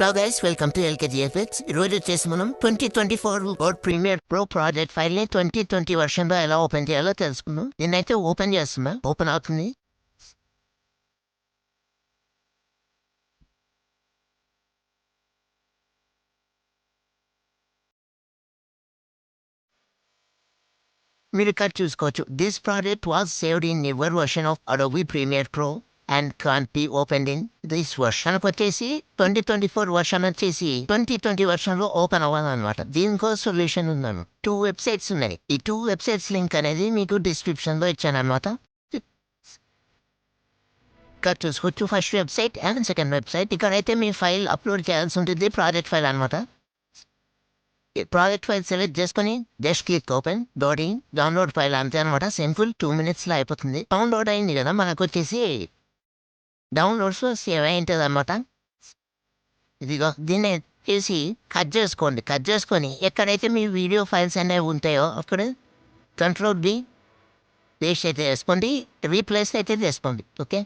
Hello guys, welcome to LKGFX. ఈరోజు వచ్చేసి మనం 2024 Adobe Premiere Pro project file ని 2020 వర్షన్ లో ఎలా ఓపెన్ చేయాలో తెలుసుకుందాం. నేనైతే ఓపెన్ చేస్తున్నా. ఓపెన్ అవుతుంది. మీరు ఇక్కడ చూసుకోవచ్చు. This project was saved in newer version of Adobe Premiere Pro and can't be opened in this version. వచ్చేసి 2024 వర్షన్ వచ్చేసి 2020 వర్షన్ లో ఓపెన్ అవ్వాలన్నమాట. దీనికో సొల్యూషన్ ఉందను. 2 వెబ్సైట్స్ ఉన్నాయి. ఈ 2 వెబ్సైట్స్ లింక్ అనేది మీకు డిస్క్రిప్షన్ లో ఇచ్చాను అనమాట. ఇక్కడ చూసుకోవచ్చు first website and second website. ఇక్కడైతే మీ ఫైల్ అప్లోడ్ చేయాల్సి ఉంటుంది. ప్రాజెక్ట్ ఫైల్ అనమాట. ప్రాజెక్ట్ ఫైల్ సెలెక్ట్ చేసుకొని just click open download file అంతే అనమాట. సింపుల్ 2 minutesలో అయిపోతుంది. డౌన్లోడ్ అయింది కదా, మనకు వచ్చేసి డౌన్లోడ్స్లో సేవ్ అయి ఉంటుంది అనమాట. ఇదిగో దీన్ని చేసి కట్ చేసుకొని ఎక్కడైతే మీ వీడియో ఫైల్స్ అనేవి ఉంటాయో అక్కడ Ctrl+D పేస్ట్ అయితే వేసుకోండి, రీప్లేస్ అయితే చేసుకోండి. ఓకే,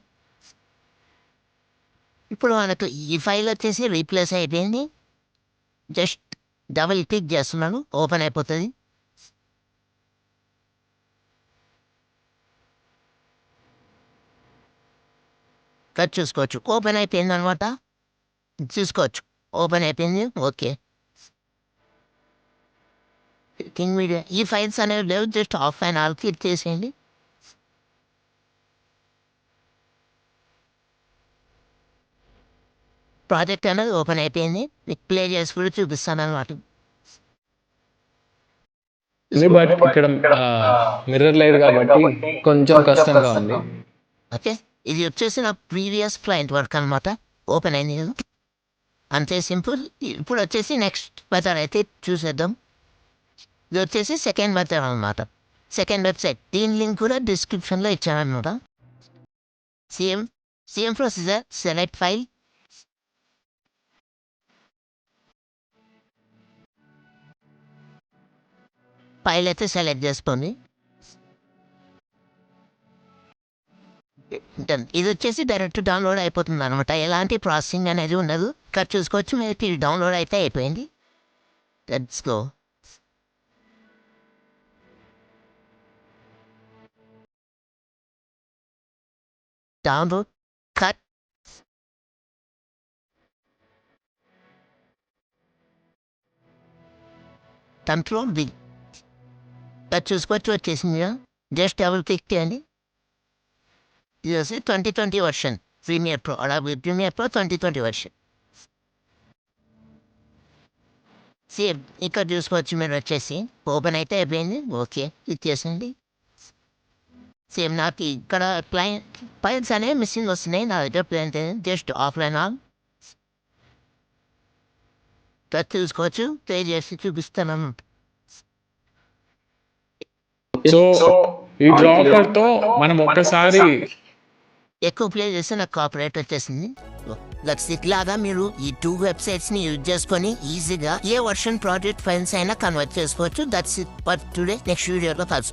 ఇప్పుడు మనకు ఈ ఫైల్ వచ్చేసి రీప్లేస్ అయిపోయింది. జస్ట్ డబుల్ క్లిక్ చేస్తున్నాను, ఓపెన్ అయిపోతుంది. కట్ చూసుకోవచ్చు, ఓపెన్ అయిపోయింది అనమాట. చూసుకోవచ్చు, ఓపెన్ అయిపోయింది. ఓకే, మీడియా ఈ ఫైల్స్ అనేవి లేవు, just of and all click చేసేయండి. ప్రాజెక్ట్ అనేది ఓపెన్ అయిపోయింది. ప్లే చేసి కూడా చూపిస్తాను అనమాట. బట్ ఇక్కడ మిర్రర్ లేదు కాబట్టి కొంచెం కష్టంగా ఉంది. ఓకే, ఇది వచ్చేసి నా ప్రీవియస్ క్లయింట్ వర్క్ అనమాట. ఓపెన్ అయింది కదా, అంతే సింపుల్. ఇప్పుడు వచ్చేసి నెక్స్ట్ మెథడ్ అయితే చూసేద్దాం. ఇది వచ్చేసి సెకండ్ మెథడ్ అనమాట. సెకండ్ వెబ్సైట్, దీని లింక్ కూడా డిస్క్రిప్షన్లో ఇచ్చాను అనమాట. Same procedure. Select file, file అయితే సెలెక్ట్ చేసుకోండి. ఇది వచ్చేసి డైరెక్ట్ డౌన్లోడ్ అయిపోతుంది అనమాట. ఎలాంటి ప్రాసెసింగ్ అనేది ఉండదు. ఇక్కడ చూసుకోవచ్చు, మీకు డౌన్లోడ్ అయితే అయిపోయింది. Let's go. Download, cut, Ctrl+V. Cut చూసుకోవచ్చు, వచ్చేసింది. జస్ట్ డబుల్ క్లిక్ చేయండి. ఇది వచ్చి 2020 version Premiere Pro, Adobe Premiere Pro 2020 version. Same ఇక్కడ చూసుకోవచ్చు మీరు వచ్చేసి ఓపెన్ అయితే అయిపోయింది. Okay, click చేసండి. సేమ్ నాకు ఇక్కడ క్లయింట్ ఫైల్స్ అనేవి మిస్సింగ్ వస్తున్నాయి. నా దగ్గర ప్లాంట్ జస్ట్ ఆఫ్లైన్ ఆన్ ఇక్కడ చూసుకోవచ్చు. ప్లే చేసి చూపిస్తాను. సో ఈ డ్రాపర్ తో మనం ఒక్కసారి ఎక్కువ ప్లే చేస్తే నాకు కాపరేట్ వచ్చేసింది. That's it. లాగా మీరు ఈ 2 వెబ్సైట్స్ ని యూజ్ చేసుకొని ఈజీగా ఏ వర్షన్ ప్రాజెక్ట్ ఫైల్స్ అయినా కన్వర్ట్ చేసుకోవచ్చు. That's it for today. Next వీడియోలో కలుసు.